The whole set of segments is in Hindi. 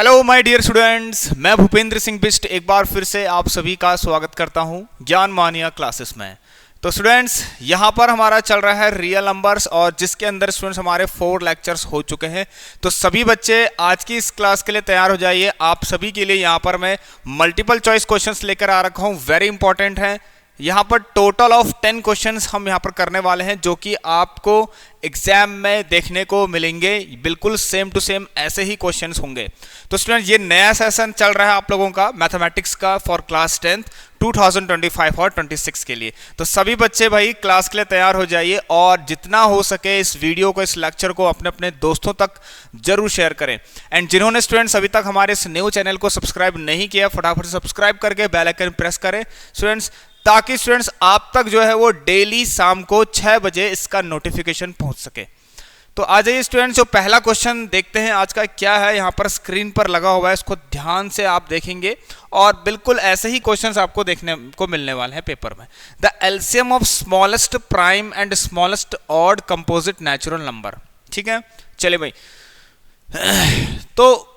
हेलो माय डियर स्टूडेंट्स, मैं भूपेंद्र सिंह बिष्ट एक बार फिर से आप सभी का स्वागत करता हूं ज्ञान मानिया क्लासेस में। तो स्टूडेंट्स, यहां पर हमारा चल रहा है रियल नंबर्स और जिसके अंदर स्टूडेंट्स हमारे 4 लेक्चर्स हो चुके हैं। तो सभी बच्चे आज की इस क्लास के लिए तैयार हो जाइए। आप सभी के लिए यहां पर मैं मल्टीपल चॉइस क्वेश्चंस लेकर आ रखा हूं, वेरी इंपॉर्टेंट है। यहाँ पर टोटल ऑफ 10 क्वेश्चंस हम यहाँ पर करने वाले हैं जो कि आपको एग्जाम में देखने को मिलेंगे। बिल्कुल सेम टू सेम ऐसे ही क्वेश्चंस होंगे। तो स्टूडेंट, ये नया सेशन चल रहा है आप लोगों का मैथमेटिक्स का फॉर क्लास 10 2025 और 26 के लिए। तो सभी बच्चे भाई क्लास के लिए तैयार हो जाइए और जितना हो सके इस वीडियो को, इस लेक्चर को अपने अपने दोस्तों तक जरूर शेयर करें। एंड जिन्होंने स्टूडेंट्स अभी तक हमारे इस न्यू चैनल को सब्सक्राइब नहीं किया, फटाफट सब्सक्राइब करके बेल आइकन प्रेस करें स्टूडेंट्स, ताकि स्टूडेंट्स आप तक जो है वो डेली शाम को 6 बजे इसका नोटिफिकेशन पहुंच सके। तो आ जाइए स्टूडेंट्स, जो पहला क्वेश्चन देखते हैं आज का क्या है। यहाँ पर स्क्रीन पर लगा हुआ है, इसको ध्यान से आप देखेंगे और बिल्कुल ऐसे ही क्वेश्चंस आपको देखने को मिलने वाले हैं पेपर में। The LCM of smallest prime and smallest odd composite natural number. ठीक है, चलिए भाई। तो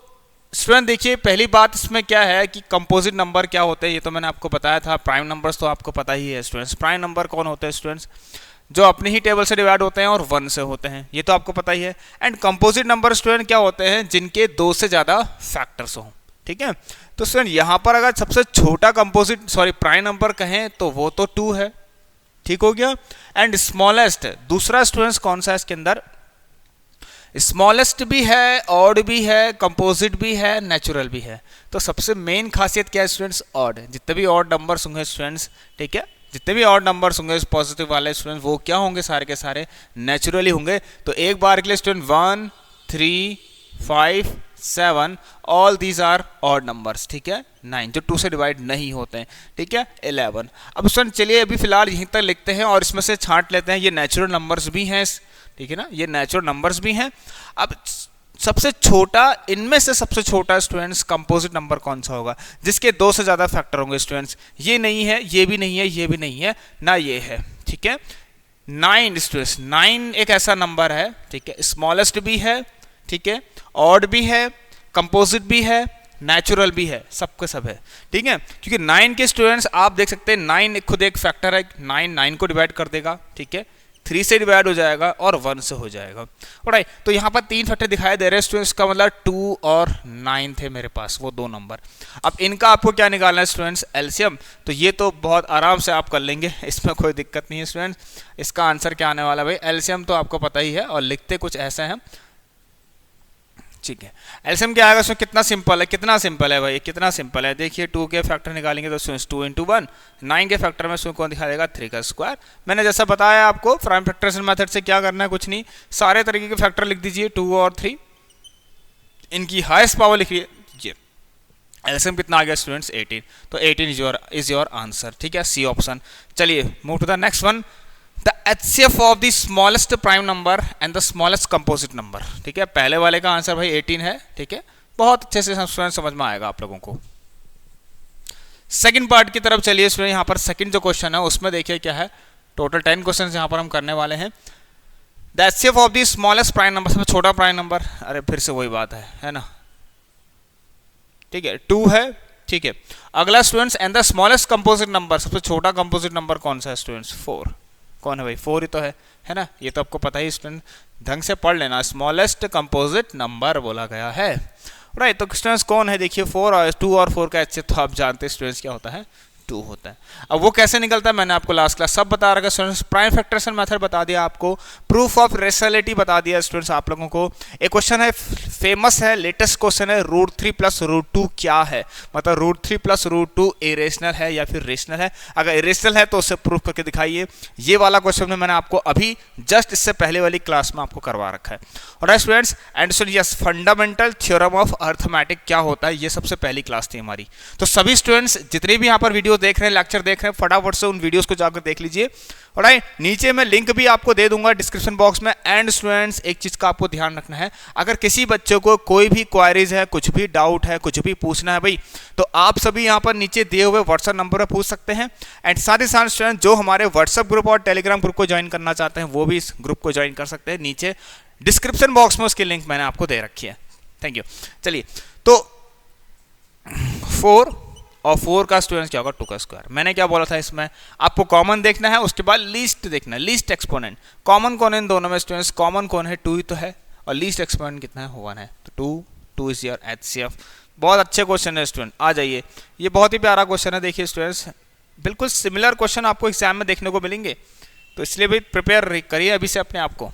स्टूडेंट देखिए, पहली बात इसमें क्या है कि कंपोजिट नंबर क्या होते हैं, ये तो मैंने आपको बताया था। प्राइम नंबर्स तो आपको पता ही है स्टूडेंट्स। प्राइम नंबर कौन होते हैं स्टूडेंट्स? जो अपनी ही टेबल से डिवाइड होते हैं और 1 से होते हैं, ये तो आपको पता ही है। एंड कंपोजिट नंबर स्टूडेंट क्या होते हैं? जिनके 2 से ज़्यादा फैक्टर्स हों। ठीक है, तो स्टूडेंट यहाँ पर अगर सबसे छोटा प्राइम नंबर कहें तो वो तो 2 है। ठीक हो गया। एंड स्मॉलेस्ट दूसरा स्टूडेंट्स कौन सा है इसके अंदर? स्मॉलेस्ट भी है, ऑड भी है, कंपोजिट भी है, नेचुरल भी है। तो सबसे मेन खासियत क्या है स्टूडेंट्स? ऑड। जितने भी ऑड नंबर्स होंगे स्टूडेंट्स, ठीक है, जितने भी ऑड नंबर्स होंगे पॉजिटिव वाले स्टूडेंट्स, वो क्या होंगे? सारे के सारे नेचुरली होंगे। तो एक बार के लिए student 1, 3, 5, 7 all these are odd numbers. ठीक है, 9 जो 2 से डिवाइड नहीं होते हैं। ठीक है, 11। अब स्टूडेंट चलिए अभी फिलहाल यहीं तक लिखते हैं और इसमें से छांट लेते हैं। ये नेचुरल नंबर्स भी हैं, ठीक है ना, ये नेचुरल नंबर्स भी हैं। अब सबसे छोटा, इनमें से सबसे छोटा स्टूडेंट्स कंपोजिट नंबर कौन सा होगा? जिसके 2 से ज्यादा फैक्टर होंगे स्टूडेंट्स। ये नहीं है, ये भी नहीं है, ये भी नहीं है, ना ये है। ठीक है, 9 स्टूडेंट्स, 9 एक ऐसा नंबर है, ठीक है, स्मॉलेस्ट भी है, ठीक है, ऑड भी है, कंपोजिट भी है, नेचुरल भी है, सबके सब है। ठीक है, क्योंकि 9 के स्टूडेंट्स आप देख सकते हैं, 9 खुद एक फैक्टर है। 9 को डिवाइड कर देगा, ठीक है, 3 से डिवाइड हो जाएगा और 1 से हो जाएगा। राइट, तो यहाँ पर 3 फैक्टर दिखाई दे रहे हैं स्टूडेंट्स, का मतलब 2 और 9 थे मेरे पास, वो 2 नंबर। अब इनका आपको क्या निकालना है स्टूडेंट्स? एलसीएम। तो ये तो बहुत आराम से आप कर लेंगे, इसमें कोई दिक्कत नहीं है स्टूडेंट्स। इसका आंसर क्या आने वाला है भाई? एलसीएम तो आपको पता ही है और लिखते कुछ ऐसा है। ठीक है, एलसीएम क्या आएगा? उसमें कितना सिंपल है, कितना सिंपल है भाई, कितना सिंपल है। देखिए 2 के फैक्टर निकालेंगे तो 2 × 1, 9 के फैक्टर में कौन दिखा देगा? 3 का स्क्वायर। मैंने जैसा बताया आपको प्राइम फैक्टराइजेशन मेथड से क्या करना है, कुछ नहीं, सारे तरीके के फैक्टर लिख दीजिए 2 और 3, इनकी हाईएस्ट पावर लिखिए। एलसीएम कितना आ गया स्टूडेंट्स? 18। तो 18 इज योर आंसर। ठीक है, सी ऑप्शन। चलिए move to the next one. The HCF of the smallest prime number and the smallest composite number. ठीक है, पहले वाले का आंसर भाई 18 है। ठीक है, बहुत अच्छे से स्टूडेंट समझ में आएगा आप लोगों को। सेकंड पार्ट की तरफ चलिए स्टूडेंट। यहाँ पर सेकंड जो क्वेश्चन है उसमें देखिए क्या है। टोटल 10 क्वेश्चन यहाँ पर हम करने वाले हैं। The HCF of the smallest prime number, सबसे छोटा प्राइम नंबर, अरे फिर से वही बात है ना, ठीक है, 2 है। ठीक है, अगला students and the smallest composite number, सबसे छोटा कंपोजिट नंबर कौन सा है स्टूडेंट्स? 4। कौन है भाई? 4 ही तो है ना, ये तो आपको पता ही स्टूडेंट, ढंग से पढ़ लेना। स्मॉलेस्ट कंपोजिट नंबर बोला गया है। राइट, तो स्टूडेंट्स कौन है? देखिए 4 और 2 और 4 का HCF तो आप जानते हैं स्टूडेंट्स क्या होता है? 2 होता है। अब वो कैसे निकलता है मैंने आपको लास्ट क्लास सब बता रखा स्टूडेंट्स। प्राइम फैक्टराइजेशन मेथड बता दिया आपको, प्रूफ ऑफ रेशनैलिटी बता दिया स्टूडेंट्स आप लोगों को। एक क्वेश्चन है, फेमस है, लेटेस्ट क्वेश्चन है, √3 + √2 क्या है? मतलब √3 + √2 इरेशनल है या फिर रेशनल है? अगर इरेशनल है तो उसे प्रूफ करके दिखाइए। ये वाला क्वेश्चन मैंने आपको अभी जस्ट इससे पहले वाली क्लास में आपको करवा रखा है। और students and yes, fundamental theorem of arithmetic क्या होता है, ये सबसे पहली क्लास थी हमारी। तो सभी स्टूडेंट्स जितने भी यहाँ पर वीडियो देख रहे हैं, लेक्चर देख रहे हैं, फटाफट से उन वीडियोस को जाकर देख लीजिए। ऑलराइट, नीचे मैं लिंक भी आपको दे दूंगा डिस्क्रिप्शन बॉक्स में। एंड स्टूडेंट्स एक चीज का आपको ध्यान रखना है, अगर किसी बच्चे को कोई भी क्वेरीज है, कुछ भी डाउट है, कुछ भी पूछना है भाई, तो आप सभी यहाँ पर नीचे दिए हुए व्हाट्सएप नंबर पर पूछ सकते हैं। एंड साथ ही साथ स्टूडेंट जो हमारे व्हाट्सएप ग्रुप और टेलीग्राम ग्रुप को ज्वाइन करना चाहते हैं वो भी इस ग्रुप को ज्वाइन कर सकते हैं। नीचे डिस्क्रिप्शन बॉक्स में उसकी लिंक मैंने आपको दे रखी है। Thank you. चलिए, तो 4 और 4 का स्टूडेंट्स क्या होगा 2 का स्क्वायर। मैंने क्या बोला था इसमें, आपको कॉमन देखना है, उसके बाद लीस्ट देखना है, लीस्ट एक्सपोनेंट। कॉमन कौन है इन दोनों में स्टूडेंट्स, कॉमन कौन है 2 ही तो है, और लीस्ट एक्सपोनेंट कितना है 1 है, तो 2 इज योर HCF। बहुत अच्छे क्वेश्चन है स्टूडेंट, आ जाइए, ये बहुत ही प्यारा क्वेश्चन है। देखिए स्टूडेंट्स, बिल्कुल सिमिलर क्वेश्चन आपको एग्जाम में देखने को मिलेंगे, तो इसलिए भी प्रिपेयर करिए अभी से अपने आप को,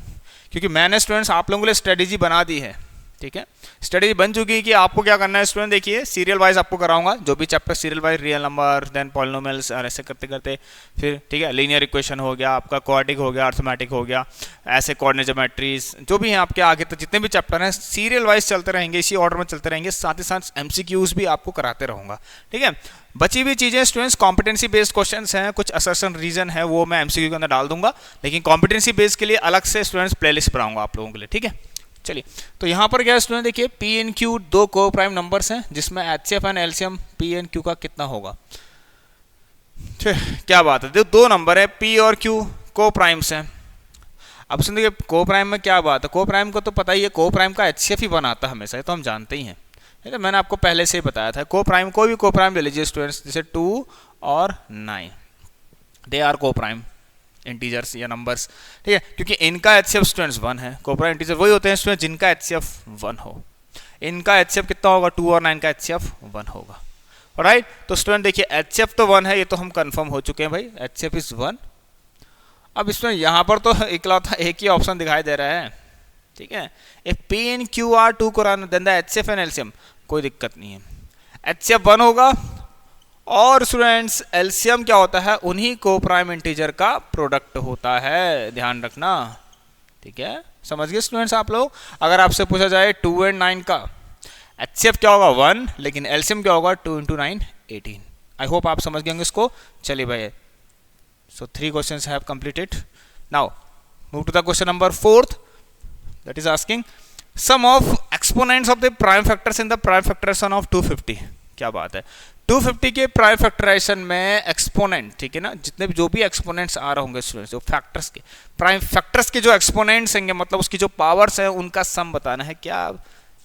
क्योंकि मैंने स्टूडेंट्स आप लोगों के लिए स्ट्रेटेजी बना दी है। ठीक है, स्ट्रेटेजी बन चुकी है कि आपको क्या करना है स्टूडेंट। देखिए सीरियल वाइज आपको कराऊंगा, जो भी chapter serial wise, real number, then polynomials, और ऐसे करते करते फिर ठीक है लीनियर इक्वेशन हो गया, आपका क्वाड्रेटिक हो गया, अर्थमेटिक हो गया, ऐसे कोऑर्डिनेट ज्योमेट्रीज, जो भी हैं आपके आगे तक जितने भी चैप्टर हैं सीरियल वाइज चलते रहेंगे, इसी ऑर्डर में चलते रहेंगे। साथ ही साथ MCQs भी आपको कराते रहूँगा। ठीक है, बची हुई चीज़ें स्टूडेंट्स कॉम्पिटेंसी बेस्ड क्वेश्चंस हैं, कुछ असर्शन रीजन है, वो मैं MCQ के अंदर डाल दूंगा, लेकिन कॉम्पिटेंसी बेस्ड के लिए अलग से स्टूडेंट्स प्लेलिस्ट बनाऊंगा आप लोगों के लिए। ठीक है, चलिए, तो यहाँ पर क्या स्टूडेंट देखिए, P&Q दो को प्राइम नंबर्स हैं, जिसमें HCF एंड LCM P&Q का कितना होगा। क्या बात है, दो नंबर है P और Q को प्राइम्स हैं। अब सुन देखिए, को प्राइम में क्या बात है, को प्राइम को तो पता ही है, को प्राइम का HCF ही बनाता है हमेशा, ये तो हम जानते ही हैं। ठीक है, मैंने आपको पहले से ही बताया था। को प्राइम, कोई भी को प्राइम ले लीजिए स्टूडेंट्स, जैसे 2 और 9, दे आर को प्राइम इंटीजर्स या नंबर्स। ठीक है, क्योंकि इनका HCF स्टूडेंट्स 1 है। को प्राइम इंटीजर वही होते हैं स्टूडेंट जिनका HCF 1 हो। इनका HCF कितना होगा, 2 और 9 का HCF 1 होगा। राइट, तो स्टूडेंट देखिए HCF तो 1 है, ये तो हम कंफर्म हो चुके हैं भाई, HCF इज 1। अब इसमें यहाँ पर तो इकलौता एक ही ऑप्शन दिखाई दे रहा है। ठीक है, if P&Q are 2 कोरान then the HCF and LCM, कोई दिक्कत नहीं है, HCF 1 होगा। और स्टूडेंट्स LCM क्या होता है, उन्हीं को प्राइम इंटीजर का प्रोडक्ट होता है, ध्यान रखना। ठीक है, समझ गए स्टूडेंट्स आप लोग। अगर आपसे पूछा जाए 2 और 9 का HCF क्या होगा 1, लेकिन LCM क्या होगा 2 × 9 18। आई होप आप समझ गए होंगे इसको। चलिए भाई, so 3 questions have completed. Now move to the question number 4th, that is asking sum of exponents of the prime factors in the prime factorization of 250। क्या बात है, 250 के प्राइम फैक्टराइजेशन में एक्सपोनेंट, ठीक है ना, जितने भी जो भी एक्सपोनेंट्स आ रहे होंगे स्टूडेंट्स, जो फैक्टर्स के प्राइम फैक्टर्स के जो एक्सपोनेंट्स होंगे, मतलब उसकी जो पावर्स है उनका सम बताना है। क्या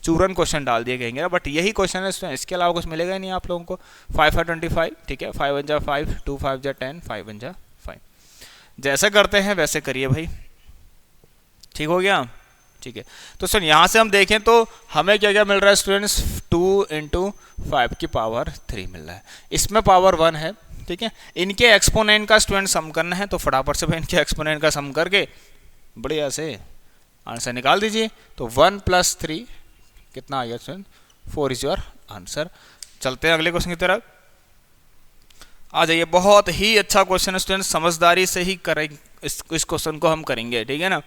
चूरन क्वेश्चन डाल दिए गएंगे, बट यही क्वेश्चन है स्टूडेंट, इसके अलावा कुछ मिलेगा ही नहीं आप लोगों को। 5 5 25, ठीक है, 5 1 जा 5, 2 5 जा 10, 5 1 जा 5। जैसे करते हैं वैसे करिए भाई, ठीक हो गया। ठीक है, तो सर यहाँ से हम देखें तो हमें क्या क्या मिल रहा है स्टूडेंट्स, 2 × 5 की पावर 3 मिल रहा है, इसमें पावर 1 है। ठीक है, इनके एक्सपोनेंट का स्टूडेंट सम करना है, तो फटाफट से भाई इनके एक्सपोनेंट का सम करके बढ़िया से आंसर निकाल दीजिए। तो 1 + 3 कितना आ गया स्टूडेंट, 4 इज योर आंसर। चलते हैं अगले क्वेश्चन की तरफ, आ जाइए। बहुत ही अच्छा क्वेश्चन है स्टूडेंट, समझदारी से ही करेंगे इस क्वेश्चन को हम करेंगे। ठीक है ना,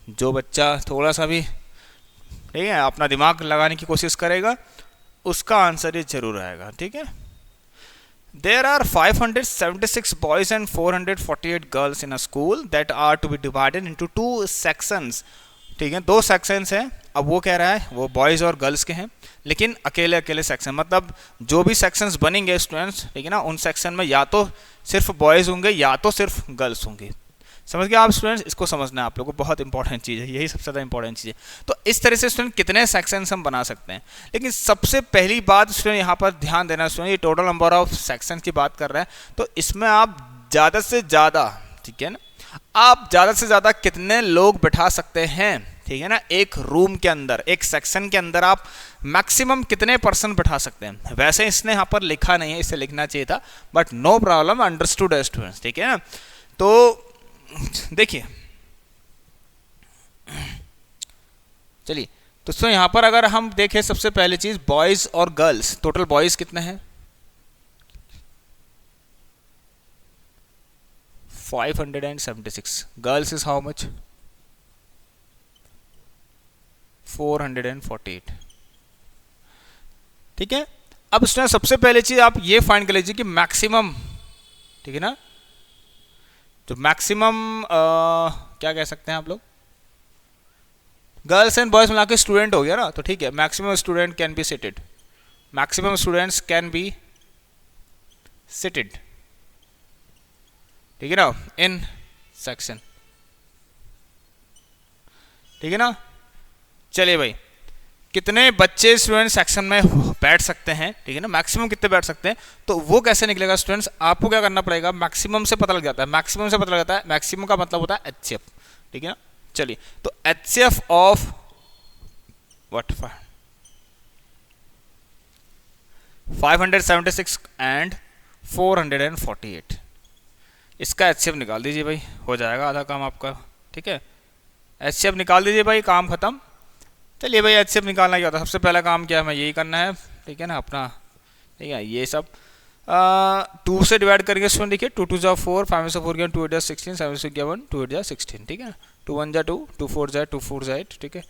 जो बच्चा थोड़ा सा भी ठीक है अपना दिमाग लगाने की कोशिश करेगा उसका आंसर ये जरूर आएगा। ठीक है, there are 576 boys and 448 girls in a school that are to be divided into 2 sections. ठीक है, 2 सेक्शंस हैं। अब वो कह रहा है वो बॉयज़ और गर्ल्स के हैं, लेकिन अकेले अकेले सेक्शन, मतलब जो भी सेक्शंस बनेंगे स्टूडेंट्स, ठीक है ना, उन सेक्शन में या तो सिर्फ बॉयज़ होंगे या तो सिर्फ गर्ल्स होंगे। समझ गए आप स्टूडेंट्स, इसको समझना है आप लोगों को, बहुत इंपॉर्टेंट चीज़ है, यही सबसे ज़्यादा इंपॉर्टेंट चीज़ है। तो इस तरह से स्टूडेंट कितने सेक्शंस हम बना सकते हैं, लेकिन सबसे पहली बात स्टूडेंट यहाँ पर ध्यान देना स्टूडेंट, ये टोटल नंबर ऑफ सेक्शंस की बात कर रहे हैं, तो इसमें आप ज़्यादा से ज़्यादा, ठीक है ना, आप ज़्यादा से ज़्यादा कितने लोग बैठा सकते हैं, ठीक है ना, एक रूम के अंदर, एक सेक्शन के अंदर आप मैक्सिमम कितने पर्सन बैठा सकते हैं। वैसे इसने यहाँ पर लिखा नहीं है, इसे लिखना चाहिए था, बट नो प्रॉब्लम, अंडरस्टूड है स्टूडेंट्स। ठीक है ना, तो देखिए चलिए, तो यहाँ पर अगर हम देखें सबसे पहली चीज बॉयज और गर्ल्स, टोटल बॉयज कितने हैं 576, गर्ल्स इज हाउ मच 448। ठीक है, अब इसमें सबसे पहले चीज आप ये फाइंड कर लीजिए कि मैक्सिमम, ठीक है ना, तो मैक्सिमम क्या कह सकते हैं आप लोग, गर्ल्स एंड बॉयज मिला के स्टूडेंट हो गया ना, तो ठीक है, maximum student can be seated, maximum students can be seated, ठीक है ना, इन सेक्शन। ठीक है ना, चलिए भाई, कितने बच्चे स्टूडेंट सेक्शन में बैठ सकते हैं, ठीक है ना, मैक्सिमम कितने बैठ सकते हैं, तो वो कैसे निकलेगा स्टूडेंट्स, आपको क्या करना पड़ेगा, मैक्सिमम से पता लग जाता है, मैक्सिमम से पता लग जाता है, मैक्सिमम का मतलब होता है HCF, ठीक है ना। चलिए, तो HCF ऑफ व्हाट 576 एंड 448, इसका HCF निकाल दीजिए भाई, हो जाएगा आधा काम आपका, ठीक है। HCF निकाल दीजिए भाई, काम खत्म। चलिए भाई, HCF निकालना क्या होता है, सबसे पहला काम क्या है, हमें यही करना है, ठीक है ना अपना, ठीक है। ये सब 2 से डिवाइड करेंगे स्टूडेंट, देखिए 2 2 जा 4, 5 से 4 गया 2 8 जा 16, 7 से 1 2 8 जा 16, ठीक है ना। 2 1 जा 2, 2 4 जा 2 4 जा 8, ठीक है।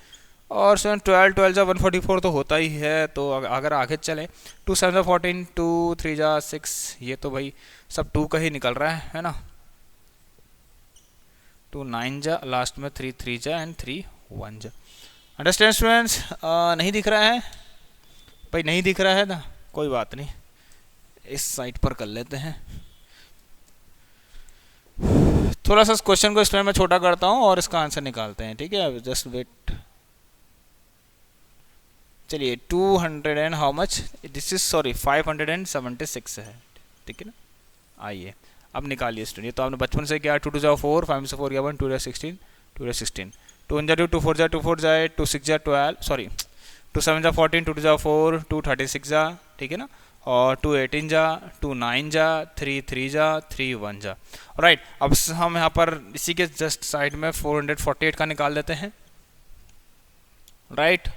और स्टूडेंट 12 12 जा 144 तो होता ही है, तो अगर आगे चले 2 7 जा 14, 2 3 जा 6, ये तो भाई सब 2 का ही निकल रहा है ना। 2 9 जा, लास्ट में 3 3 जा एंड 3 1 जा। अंडरस्टैंड स्टूडेंट्स, नहीं दिख रहा है भाई, नहीं दिख रहा है ना, कोई बात नहीं, इस साइड पर कर लेते हैं। थोड़ा सा क्वेश्चन को स्टूडेंट मैं छोटा करता हूँ और इसका आंसर निकालते हैं, ठीक है, जस्ट वेट। चलिए 200 and how much, this is sorry 576 है, ठीक है ना। आइए अब निकालिए स्टूडेंट, ये तो आपने बचपन से किया, 2 2 जा 4, 5 से 4 गया 1, 2 जा 16, 2 जा 16, 2 1 जा 2, 2 4 जा 2 4 जा 8, 2 6 जा 12, सॉरी 2 7 जा 14, 2 2 जा 4, 2 36 जा, ठीक है ना, और 2 18 जा, 2 9 जा, 3 3 जा, 3 1 जा, राइट। अब हम यहाँ पर इसी के जस्ट साइड में 448 का निकाल देते हैं, राइट।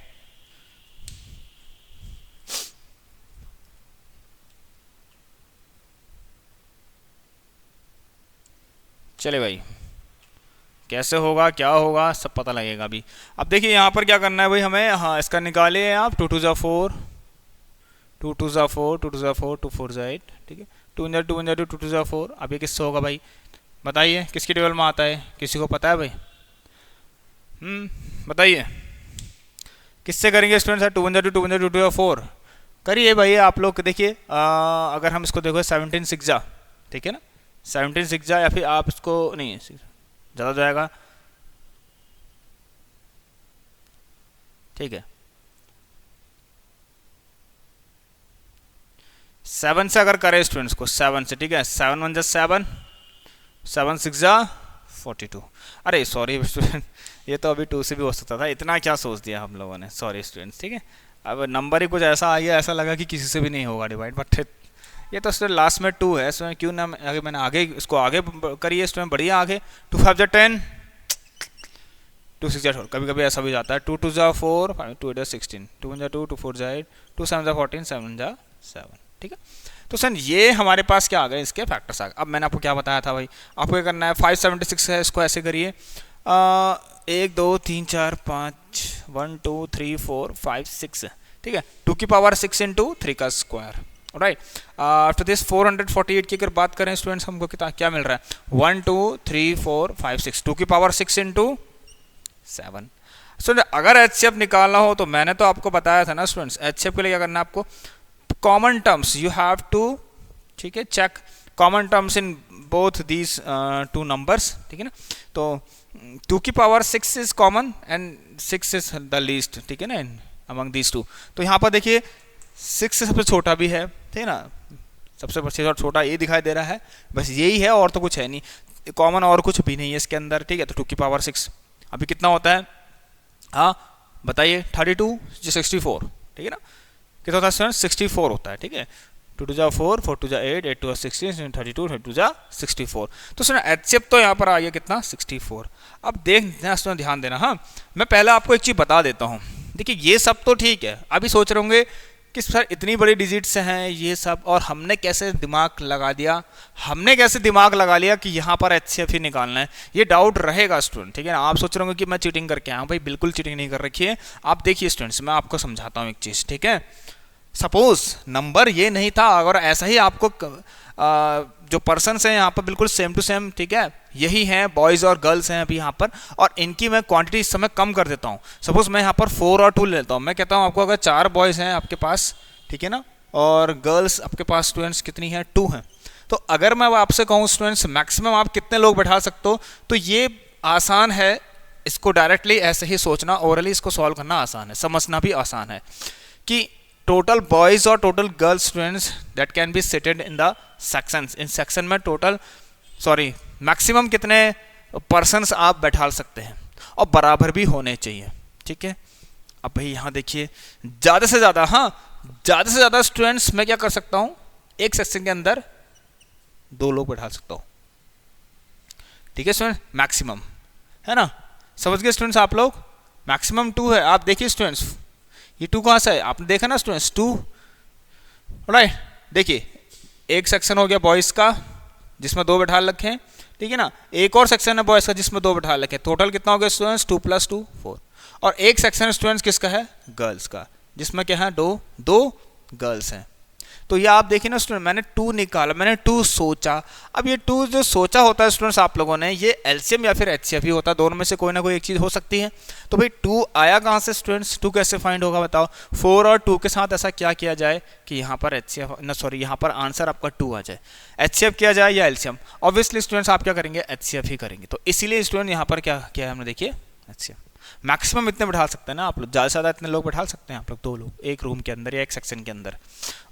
चले भाई, कैसे होगा क्या होगा सब पता लगेगा अभी। अब देखिए यहाँ पर क्या करना है भाई हमें, हाँ इसका निकालिए आप, 2 2 जा 4, 2 2 जा 4, 2 2 जा 4, 2 4 जा 8, ठीक है, 2 1 जा 2 1 जा 2, 2 2 जा 4। अब ये किससे होगा भाई, बताइए किसकी टेबल में आता है, किसी को पता है भाई, बताइए किससे करेंगे स्टूडेंट्स, 2 1 जा 2, 2 1 जा 2, 2 जा 4 करिए भाई आप लोग। देखिए अगर हम इसको देखो 17 6 जा, ठीक है ना, 17 6 जा, या फिर आप इसको नहीं ज़्यादा जाएगा, ठीक है, 7 से अगर करें स्टूडेंट्स को, 7 से, ठीक है, 7 1 जा 7, 7 6 जा 42, अरे सॉरी स्टूडेंट, ये तो अभी 2 से भी हो सकता था, इतना क्या सोच दिया हम लोगों ने, सॉरी स्टूडेंट्स, ठीक है। अब नंबर ही कुछ ऐसा आ गया, ऐसा लगा कि किसी से भी नहीं होगा डिवाइड, बट ये तो स्टूडेंट लास्ट में 2 है, इसमें क्यों ना आगे मैंने आगे इसको आगे करिए स्टूडेंट, बढ़िया आगे, 2 5 जा 10, 2 6 जा 4, कभी कभी ऐसा भी जाता है, 2 2 जा 4, 2 8 जा 16, 2 1 जा 2, 2 4 जा 8, 2 7 जा 14, 7 जा 7, ठीक है। तो सर ये हमारे पास क्या आ गए, इसके फैक्टर्स आ गए। अब मैंने आपको क्या बताया था भाई, आपको क्या करना है, 576 है, इसको ऐसे करिए, 1 2 3 4 5, 1 2 3 4 5 6, ठीक है, 2 की पावर 6 इंटू 3 का स्क्वायर, राइट। आफ्टर दिस 448 की अगर बात करें स्टूडेंट्स, हमको क्या मिल रहा है, 1 2 3 4 5 6, 2 की पावर 6 इंटू 7। स्टूडेंट अगर HCF निकालना हो तो मैंने तो आपको बताया था ना स्टूडेंट्स, HCF के लिए क्या करना है आपको, common terms you have to, ठीक है, check common terms in both these 2 numbers, ठीक है ना। तो 2 की power 6 is common and 6 is the least, ठीक है ना, अमंग दीज 2। तो यहाँ पर देखिए 6 से सबसे छोटा भी है, ठीक है ना, सबसे छोटा ये दिखाई दे रहा है, बस यही है और तो कुछ है नहीं, कॉमन और कुछ भी नहीं है इसके अंदर, ठीक है। तो 2 की पावर 6 अभी कितना होता है, हाँ बताइए, 32 64, ठीक है ना, कितना होता है 64 होता है, ठीक है। 2 2 जा 4, 4 2 जा 8, 8 2 जा 16, 32, 32 जा 64। तो सुना HCF तो यहाँ पर आ गया कितना, 64। अब देखना ध्यान देना, हाँ मैं पहले आपको एक चीज़ बता देता हूँ, देखिए ये सब तो ठीक है, अभी सोच रहे होंगे कि सर इतनी बड़ी डिजिट्स हैं ये सब, और हमने कैसे दिमाग लगा लिया कि यहाँ पर HCF ही निकालना है, ये डाउट रहेगा स्टूडेंट, ठीक है ना। आप सोच रहे होंगे कि मैं चीटिंग करके आया हूँ, भाई बिल्कुल चीटिंग नहीं कर रखी है। आप देखिए स्टूडेंट्स, मैं आपको समझाता हूँ एक चीज़, ठीक है। सपोज नंबर ये नहीं था, अगर ऐसा ही आपको जो पर्सन्स हैं यहाँ पर बिल्कुल सेम टू सेम, ठीक है, यही हैं, बॉयज़ और गर्ल्स हैं अभी यहाँ पर, और इनकी मैं क्वांटिटी इस समय कम कर देता हूँ। सपोज मैं यहाँ पर 4 और 2 लेता हूँ, मैं कहता हूँ आपको अगर 4 बॉयज़ हैं आपके पास, ठीक है ना, और गर्ल्स आपके पास स्टूडेंट्स कितनी हैं, 2 हैं, तो अगर मैं आपसे कहूँ स्टूडेंट्स मैक्सिमम आप कितने लोग बैठा सकते हो, तो ये आसान है इसको डायरेक्टली ऐसे ही सोचना, ओरली इसको सॉल्व करना आसान है, समझना भी आसान है कि टोटल बॉयज और total girls students that can be seated in the sections, in section में टोटल मैक्सिमम कितने पर्सन्स आप बैठा सकते हैं और बराबर भी होने चाहिए, ठीक है। अब भाई यहाँ देखिए ज़्यादा से ज़्यादा, ज़्यादा से ज़्यादा स्टूडेंट्स मैं क्या कर सकता हूँ, एक सेक्शन के अंदर 2 लोग बैठा सकता हूँ, ठीक है स्टूडेंट, मैक्सिमम, है ना। समझ गए स्टूडेंट्स आप लोग, मैक्सिमम 2 है। आप देखिए स्टूडेंट्स ये 2 कहाँ से है, आपने देखा ना स्टूडेंट्स 2, राइट। देखिए एक सेक्शन हो गया बॉयज़ का जिसमें 2 बैठा रखे हैं, ठीक है ना, एक और सेक्शन है बॉयज़ का जिसमें 2 बैठा रखे हैं, टोटल कितना हो गया स्टूडेंट्स 2 + 2 4, और एक सेक्शन स्टूडेंट्स किसका है, गर्ल्स का, जिसमें क्या है 2 गर्ल्स हैं। तो ये आप देखिए ना स्टूडेंट, मैंने 2 निकाला, मैंने 2 सोचा। अब ये 2 जो सोचा होता है स्टूडेंट्स आप लोगों ने, ये एलसीएम या फिर एचसीएफ ही होता है, दोनों में से कोई ना कोई एक चीज़ हो सकती है। तो भाई 2 आया कहाँ से स्टूडेंट्स, 2 कैसे फाइंड होगा बताओ। 4 और 2 के साथ ऐसा क्या किया जाए कि यहाँ पर एचसीएफ यहाँ पर आंसर आपका 2 आ जाए, एचसीएफ किया जाए या एलसीएम। ऑब्वियसली स्टूडेंट्स आप क्या करेंगे, एचसीएफ ही करेंगे। तो इसीलिए स्टूडेंट यहाँ पर क्या किया है हमने, देखिए एचसीएफ। मैक्सिमम इतने बैठा सकते हैं ना आप लोग, ज़्यादा से ज़्यादा इतने लोग बैठा सकते हैं आप लोग, 2 लोग एक रूम के अंदर या एक सेक्शन के अंदर।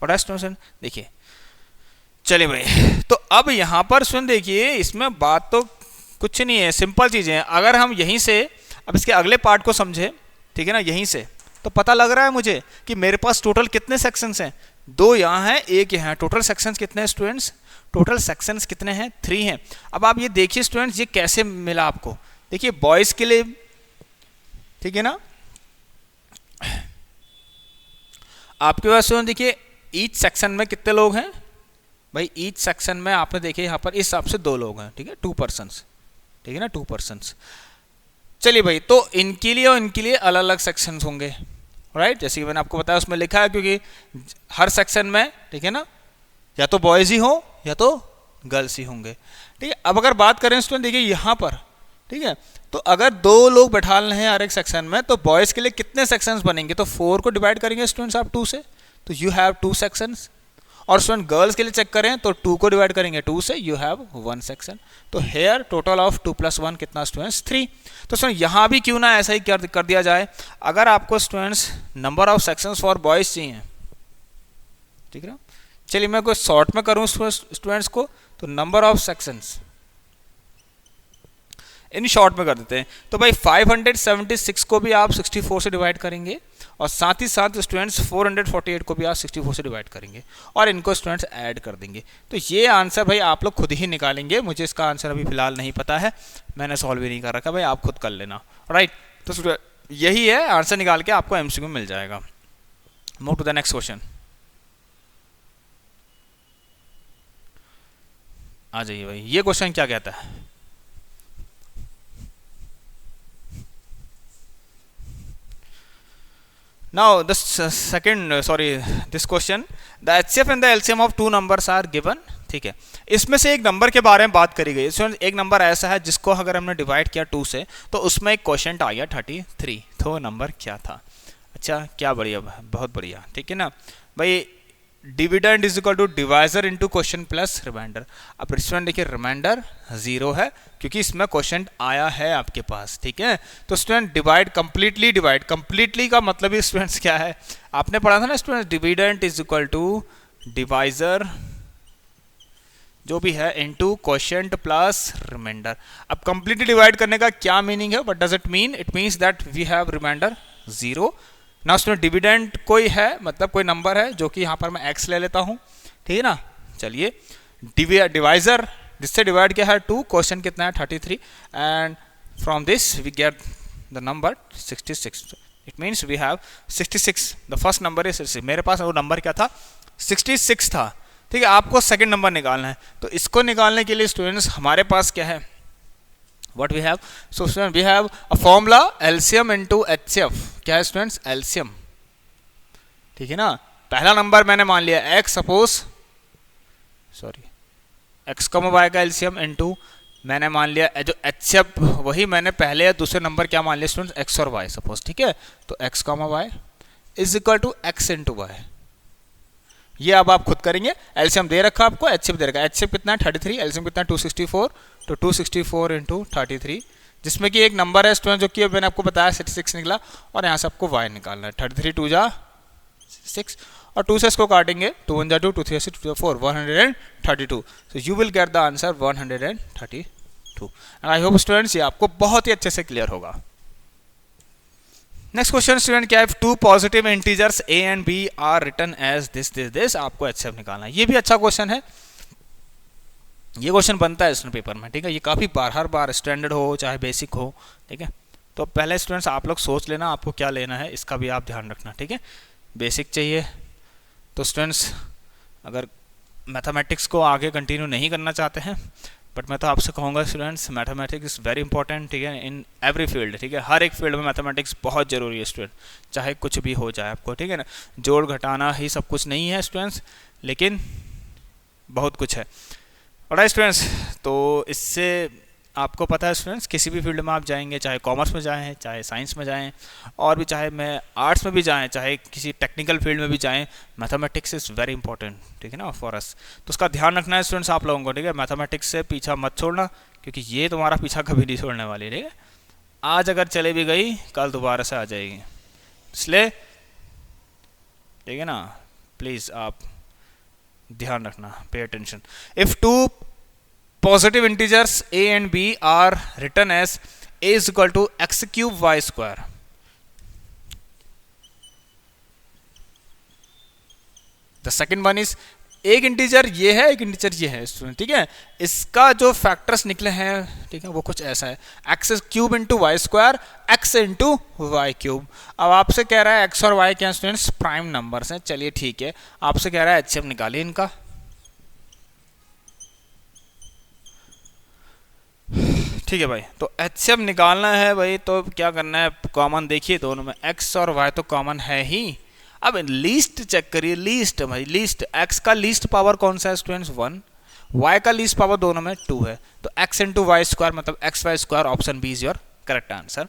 और स्टूडेंट देखिए चलिए भाई, तो अब यहाँ पर सुन देखिए, इसमें बात तो कुछ नहीं है, सिंपल चीज़ें हैं। अगर हम यहीं से अब इसके अगले पार्ट को समझे, ठीक है ना, यहीं से तो पता लग रहा है मुझे कि मेरे पास टोटल कितने सेक्शंस हैं, 2 यहाँ हैं, 1 यहाँ। टोटल सेक्शंस कितने हैं स्टूडेंट्स, टोटल सेक्शंस कितने हैं, 3 हैं। अब आप ये देखिए स्टूडेंट्स, ये कैसे मिला आपको, देखिए बॉयज़ के लिए, ठीक है ना, आपके पास स्टूडेंट देखिए ईच सेक्शन में कितने लोग हैं भाई, ईच सेक्शन में आपने देखे यहाँ पर इस हिसाब से 2 लोग हैं, ठीक है, 2 पर्सन्स, ठीक है ना, 2 पर्सन्स। चलिए भाई, तो इनके लिए और इनके लिए अलग अलग सेक्शंस होंगे, राइट, जैसे कि मैंने आपको बताया उसमें लिखा है, क्योंकि हर सेक्शन में, ठीक है ना, या तो बॉयज़ ही हो या तो गर्ल्स ही होंगे, ठीक है। अब अगर बात करें स्टूडेंट देखिए यहाँ पर, ठीक है, तो अगर 2 लोग बैठा रहे हैं हर एक सेक्शन में, तो बॉयज़ के लिए कितने सेक्शंस बनेंगे, तो 4 को डिवाइड करेंगे स्टूडेंट्स आप 2 से, तो यू हैव 2 सेक्शंस। और स्टूडेंट गर्ल्स के लिए चेक करें तो 2 को डिवाइड करेंगे 2 से, यू हैव 1 सेक्शन। तो हेयर टोटल ऑफ 2 + 1 कितना स्टूडेंट्स 3। तो स्टूडेंट यहाँ भी क्यों ना ऐसा ही कर दिया जाए, अगर आपको students number of sections for boys चाहिए, ठीक है ना, चलिए मैं कोई शॉर्ट में करूँ स्टूडेंट्स को, तो number of sections in short में कर देते हैं। तो भाई 576 को भी आप 64 से डिवाइड करेंगे, और साथ ही साथ स्टूडेंट्स 448 को भी आप 64 से डिवाइड करेंगे, और इनको स्टूडेंट्स ऐड कर देंगे। तो ये आंसर भाई आप लोग खुद ही निकालेंगे, मुझे इसका आंसर अभी फिलहाल नहीं पता है, मैंने सॉल्व भी नहीं कर रखा, भाई आप खुद कर लेना, राइट। तो यही है आंसर, निकाल के आपको एमसीक्यू मिल जाएगा। Move to the next question, आ जाइए भाई। ये क्वेश्चन क्या कहता है, now the this question, the HCF and the LCM of 2 numbers are given, ठीक है। इसमें से एक नंबर के बारे में बात करी गई है। एक नंबर ऐसा है जिसको अगर हमने डिवाइड किया 2 से, तो उसमें एक क्वेश्चन आ गया 33, तो वो नंबर क्या था। अच्छा क्या बढ़िया, बहुत बढ़िया, ठीक है ना भाई। Dividend is equal to divisor into quotient plus remainder. अब स्टूडेंट देखिए रिमाइंडर 0 है क्योंकि इसमें क्वेश्चन आया है आपके पास, ठीक है। तो स्टूडेंट डिवाइड कंप्लीटली का मतलब ही स्टूडेंट्स क्या है, आपने पढ़ा था ना student, dividend is equal to divisor जो भी है इनटू क्वेश्चन प्लस रिमाइंडर। अब कंप्लीटली डिवाइड करने का क्या मीनिंग है, what does it mean, it means that we have remainder 0। ना स्टूडेंट डिविडेंड कोई है, मतलब कोई नंबर है जो कि यहाँ पर मैं x ले लेता हूँ, ठीक है ना। चलिए डिवाइजर जिससे डिवाइड किया है 2, क्वेश्चन कितना है 33, and from this we get the number 66। It means we have 66, the first number is 66। मेरे पास वो नंबर क्या था 66 था, ठीक है। आपको सेकंड नंबर निकालना है, तो इसको निकालने के लिए स्टूडेंट्स हमारे पास क्या है, what we have, so student we have a formula LCM into HCF। क्या है स्टूडेंट्स, LCM, ठीक है ना। पहला नंबर मैंने मान लिया x, सपोज x, y का LCM इनटू मैंने मान लिया जो HCF, वही मैंने पहले या दूसरे नंबर क्या मान लिया स्टूडेंट्स, x और y सपोज, ठीक है। तो x, y is equal to x into y। ये अब आप खुद करेंगे, एलसीएम दे रखा आपको, एचसीएफ दे रखा है। एचसीएफ कितना है 33, एलसीएम कितना है 264, तो 264 इंटू 33 जिसमें कि एक नंबर है स्टूडेंट जो कि मैंने आपको बताया 66 निकला, और यहाँ से आपको y निकालना है। 33 2 जा 6, और 2 से इसको काटेंगे, 2 1 जा 2, 2 3 2 4, 132। So you will get the answer 132। I hope students ये आपको बहुत ही अच्छे से क्लियर होगा। नेक्स्ट क्वेश्चन स्टूडेंट क्या है, two positive integers a and b are written as this, आपको HCF निकालना है। ये भी अच्छा क्वेश्चन है, ये क्वेश्चन बनता है स्टूडेंट पेपर में, ठीक है। ये काफ़ी हर बार स्टैंडर्ड हो चाहे बेसिक हो, ठीक है। तो पहले स्टूडेंट्स आप लोग सोच लेना आपको क्या लेना है, इसका भी आप ध्यान रखना, ठीक है। बेसिक चाहिए तो स्टूडेंट्स अगर मैथमेटिक्स को आगे कंटिन्यू नहीं करना चाहते हैं, बट मैं तो आपसे कहूँगा students mathematics is very important, ठीक है, इन एवरी फील्ड, ठीक है। हर एक फील्ड में मैथमेटिक्स बहुत ज़रूरी है स्टूडेंट, चाहे कुछ भी हो जाए आपको, ठीक है ना। जोड़ घटाना ही सब कुछ नहीं है स्टूडेंट्स, लेकिन बहुत कुछ है। ऑलराइट स्टूडेंट्स, तो इससे आपको पता है स्टूडेंट्स किसी भी फील्ड में आप जाएंगे, चाहे कॉमर्स में जाएं, चाहे साइंस में जाएं, और भी चाहे मैं आर्ट्स में भी जाएं, चाहे किसी टेक्निकल फील्ड में भी जाएं, मैथमेटिक्स इज़ वेरी इंपॉर्टेंट, ठीक है ना, फॉर अस। तो उसका ध्यान रखना है स्टूडेंट्स आप लोगों को, ठीक है। मैथमेटिक्स से पीछा मत छोड़ना, क्योंकि ये तुम्हारा पीछा कभी नहीं छोड़ने वाली, ठीक है। आज अगर चले भी गई कल दोबारा से आ जाएगी, इसलिए ठीक है ना, प्लीज़ आप ध्यान रखना, pay attention. If two positive integers a and b are written as a is equal to x cube y square, the second one is एक इंटीजर ये है, एक इंटीजर ये है स्टूडेंट, ठीक है। इसका जो फैक्टर्स निकले हैं, ठीक है, वो कुछ ऐसा है, x cube into y square, x into y cube. अब आपसे कह रहा है एक्स और वाई क्या स्टूडेंट्स, प्राइम नंबर्स हैं, चलिए ठीक है। आपसे कह रहा है HCF निकालिए इनका, ठीक है भाई। तो HCF निकालना है भाई, तो क्या करना है, कॉमन देखिए दोनों में, x और y तो कॉमन है ही। अब लीस्ट चेक करिए, लीस्ट भाई, लीस्ट x का लीस्ट पावर कौन सा है स्टूडेंट्स 1, y का लीस्ट पावर दोनों में 2 है, तो x इंटू वाई स्क्वायर मतलब XY square, option B is your correct answer.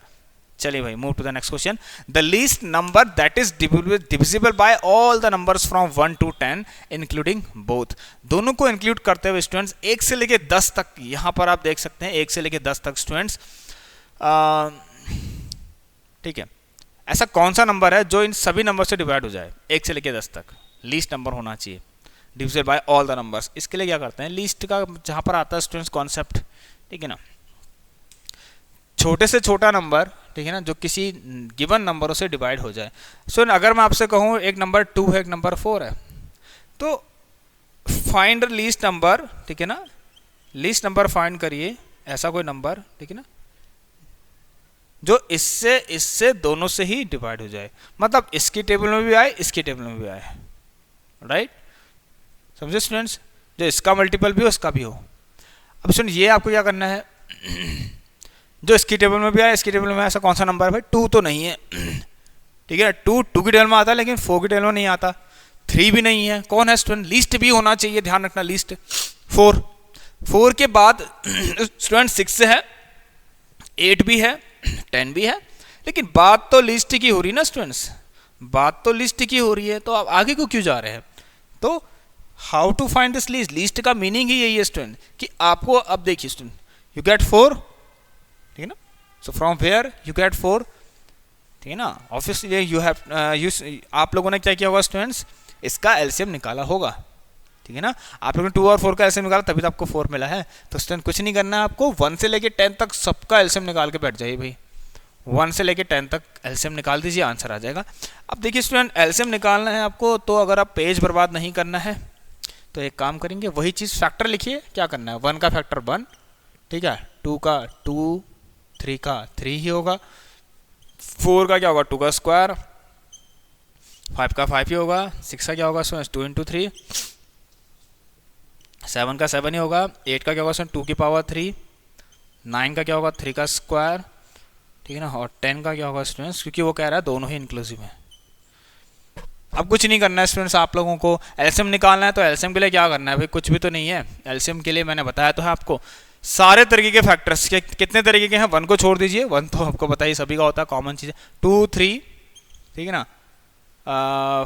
चलिए भाई, move to the next question. The least number that is divisible by all the numbers from 1 to 10 including both, दोनों को इंक्लूड करते हुए स्टूडेंट्स 1 से लेके 10 तक, यहां पर आप देख सकते हैं 1 से लेके 10 तक स्टूडेंट्स, ठीक है। ऐसा कौन सा नंबर है जो इन सभी नंबर से डिवाइड हो जाए, 1 से लेके 10 तक लीस्ट नंबर होना चाहिए, divisible by all the numbers. इसके लिए क्या करते हैं, लीस्ट का जहां पर आता है स्टूडेंट्स कॉन्सेप्ट, ठीक है ना, छोटे से छोटा नंबर, ठीक है ना, जो किसी गिवन नंबरों से डिवाइड हो जाए। सो अगर मैं आपसे कहूँ एक नंबर 2 है, एक नंबर 4 है, तो फाइंड लीस्ट नंबर, ठीक है ना, लीस्ट नंबर फाइंड करिए, ऐसा कोई नंबर, ठीक है ना, जो इससे दोनों से ही डिवाइड हो जाए, मतलब इसकी टेबल में भी आए, इसकी टेबल में भी आए, राइट, समझे स्टूडेंट्स, जो इसका मल्टीपल भी हो, इसका भी हो। अब सुन, ये आपको क्या करना है, जो इसकी टेबल में भी आया, इसकी टेबल में, ऐसा कौन सा नंबर है भाई, 2 तो नहीं है, ठीक है, 2 की टेबल में आता है, लेकिन 4 की टेबल में नहीं आता, 3 भी नहीं है, कौन है स्टूडेंट, लीस्ट भी होना चाहिए, ध्यान रखना, लीस्ट 4 के बाद स्टूडेंट 6 है, 8 भी है, 10 भी है, लेकिन बात तो लिस्ट की हो रही है ना स्टूडेंट्स, बात तो लिस्ट की हो रही है, तो आप आगे को क्यों जा रहे हैं। तो how to find this least, least का मीनिंग ही यही है स्टूडेंट, कि आपको, अब देखिए स्टूडेंट, यू गेट 4, ठीक है ना, so from where you get 4, ठीक है ना, ऑब्वियसली यू हैव आप लोगों ने क्या किया होगा स्टूडेंट्स, इसका एलसीएम निकाला होगा, ठीक है ना, आप लोगों ने 2 और 4 का एलसीएम निकाला, तभी तो आपको 4 मिला है। तो स्टूडेंट कुछ नहीं करना है आपको, 1 से लेके 10 तक सबका एलसीएम निकाल के बैठ जाइए भाई, 1 से लेके 10 तक एलसीएम निकाल दीजिए, आंसर आ जाएगा। अब देखिए स्टूडेंट, एलसीएम निकालना है आपको, तो अगर आप पेज बर्बाद नहीं करना है तो एक काम करेंगे, वही चीज़ फैक्टर लिखिए, क्या करना है, 1 का फैक्टर 1, ठीक है, 2 का 2, 3 का 3 ही होगा, 4 का क्या होगा, 2 का स्क्वायर, 5 का 5 ही होगा, 6 का क्या होगा स्टूडेंट, 2 इंटू 3, 7 का 7 ही होगा, 8 का क्या होगा स्टूडेंट, 2 की पावर 3, 9 का क्या होगा, 3 का स्क्वायर, ठीक है ना, और 10 का क्या होगा स्टूडेंट्स, क्योंकि वो कह रहा है दोनों ही इंक्लूसिव है। अब कुछ नहीं करना है स्टूडेंट्स, आप लोगों को एलसीएम निकालना है, तो एलसीएम के लिए क्या करना है भाई, कुछ भी तो नहीं है, एलसीएम के लिए मैंने बताया तो है आपको, सारे तरीके के फैक्टर्स के कितने तरीके के हैं, 1 को छोड़ दीजिए, 1 तो आपको बताइए सभी का होता है, कॉमन चीज़ है, 2 3, ठीक है ना,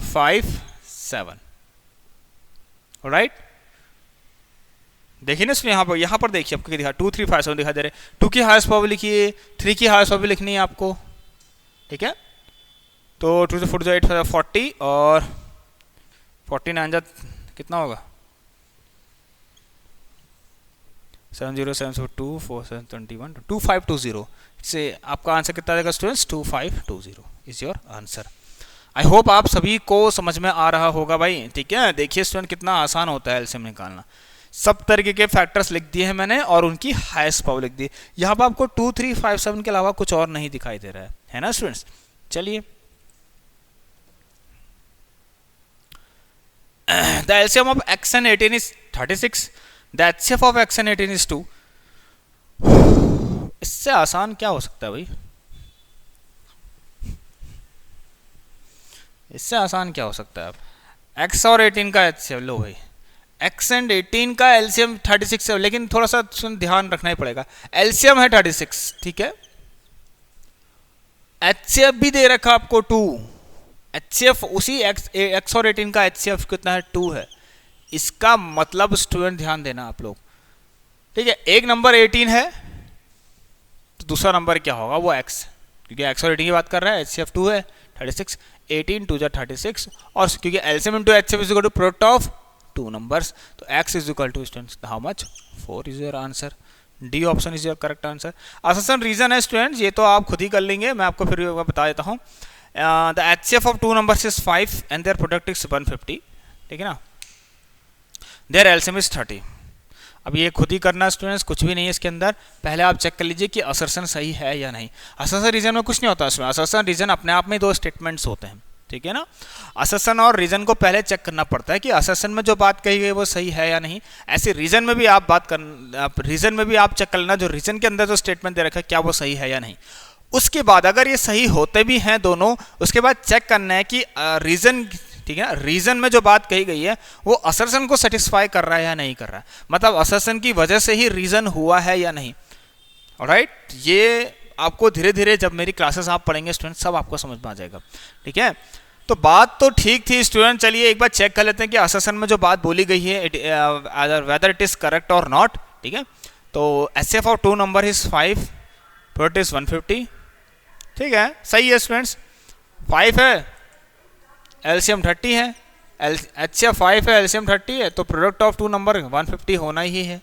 5 7, राइट, देखिए ना इसमें यहाँ पर देखिए आपको दिखा 2 3 5 7 दिखा दे रहे। 2 की हाईएस्ट पावर लिखिए, 3 की हाईएस्ट पावर लिखनी है आपको, ठीक है। तो 2 से 4 8 40 और 49 जा कितना होगा 70 7 2 4 7 21 2520 से आपका आंसर कितना देगा students 2520 is your answer. I hope आप सभी को समझ में आ रहा होगा भाई, ठीक है। देखिए स्टूडेंट कितना आसान होता है एलसीएम निकालना। सब तरीके के फैक्टर्स लिख दिए हैं मैंने और उनकी हाईएस्ट पावर लिख दी। यहाँ पर आपको 2 3 5 7 के अलावा कुछ और नहीं दिखाई दे रहा है ना स्टूडेंट्स। चलिए the LCM of x and 18 is 36, the HCF of x and 18 is 2। इससे आसान क्या हो सकता है भाई, इससे आसान क्या हो सकता है। आप x और 18 का HCF लो भाई, x एंड 18 का LCM 36 है, लेकिन थोड़ा सा ध्यान रखना ही पड़ेगा। LCM है 36, ठीक है। HCF भी दे रखा आपको 2, HCF उसी x और 18 का HCF कितना है 2 है। इसका मतलब स्टूडेंट ध्यान देना आप लोग, ठीक है। एक नंबर 18 है तो दूसरा नंबर क्या होगा वो x, क्योंकि x और 18 की बात कर रहा है, HCF 2 है 36, 18 2 36, और क्योंकि LCM into HCF is equal to product of 2 numbers, तो x is equal to students how much 4 is your answer। D option is your correct answer. Assertion reason है स्टूडेंट्स, ये तो आप खुद ही कर लेंगे, मैं आपको फिर बता देता हूँ। The HCF of 2 numbers is 5 and their product is 150, ठीक है ना। their LCM is 30। अब ये खुद ही करना स्टूडेंट्स, कुछ भी नहीं है इसके अंदर। पहले आप चेक कर लीजिए कि असर्शन सही है या नहीं। असर्शन रीजन में कुछ नहीं होता स्टूडेंट, असर्शन रीजन अपने आप में 2 स्टेटमेंट्स होते हैं, ठीक है ना। असर्शन और रीजन को पहले चेक करना पड़ता है कि असर्शन में जो बात कही गई वो सही है या नहीं। ऐसे रीजन में भी आप रीजन में भी आप चेक कर लेना, जो रीजन के अंदर जो स्टेटमेंट दे रखा है क्या वो सही है या नहीं। उसके बाद अगर ये सही होते भी हैं दोनों, उसके बाद चेक करना है कि रीजन, ठीक है ना, रीजन में जो बात कही गई है वो असर्शन को सेटिस्फाई कर रहा है या नहीं कर रहा है, मतलब असर्शन की वजह से ही रीजन हुआ है या नहीं। ऑलराइट, ये आपको धीरे धीरे जब मेरी क्लासेस आप पढ़ेंगे स्टूडेंट सब आपको समझ में आ जाएगा, ठीक है। तो बात तो ठीक थी स्टूडेंट, चलिए एक बार चेक कर लेते हैं कि असर्शन में जो बात बोली गई है वेदर इट इज करेक्ट और नॉट, ठीक है। तो HCF of 2 number is 5, product is 150, ठीक है, सही है स्टूडेंट्स। 5 है, LCM 30 है, HCF 5 है, LCM 30 है, तो प्रोडक्ट ऑफ 2 number 150 होना ही है,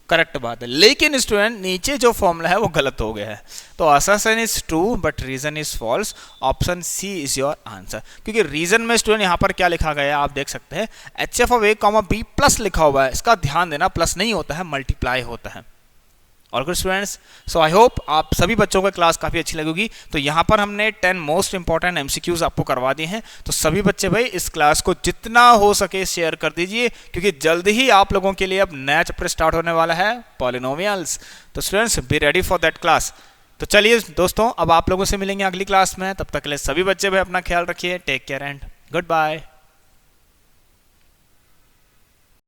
करेक्ट बात है। लेकिन स्टूडेंट नीचे जो फॉर्मूला है वो गलत हो गया है, तो assertion is true but reason is false, option C is your answer. क्योंकि रीजन में स्टूडेंट यहाँ पर क्या लिखा गया है आप देख सकते हैं, HCF of A, B plus लिखा हुआ है, इसका ध्यान देना, प्लस नहीं होता है मल्टीप्लाई होता है। और good students, so I hope आप सभी बच्चों को क्लास काफ़ी अच्छी लगेगी। तो यहाँ पर हमने 10 मोस्ट इंपॉर्टेंट MCQs आपको करवा दिए हैं, तो सभी बच्चे भाई इस क्लास को जितना हो सके शेयर कर दीजिए, क्योंकि जल्दी ही आप लोगों के लिए अब नया चैप्टर स्टार्ट होने वाला है पॉलिनोमियल्स। तो students be ready for that class. तो चलिए दोस्तों, अब आप लोगों से मिलेंगे अगली क्लास में, तब तक के लिए सभी बच्चे भाई अपना ख्याल रखिए, take care and good bye.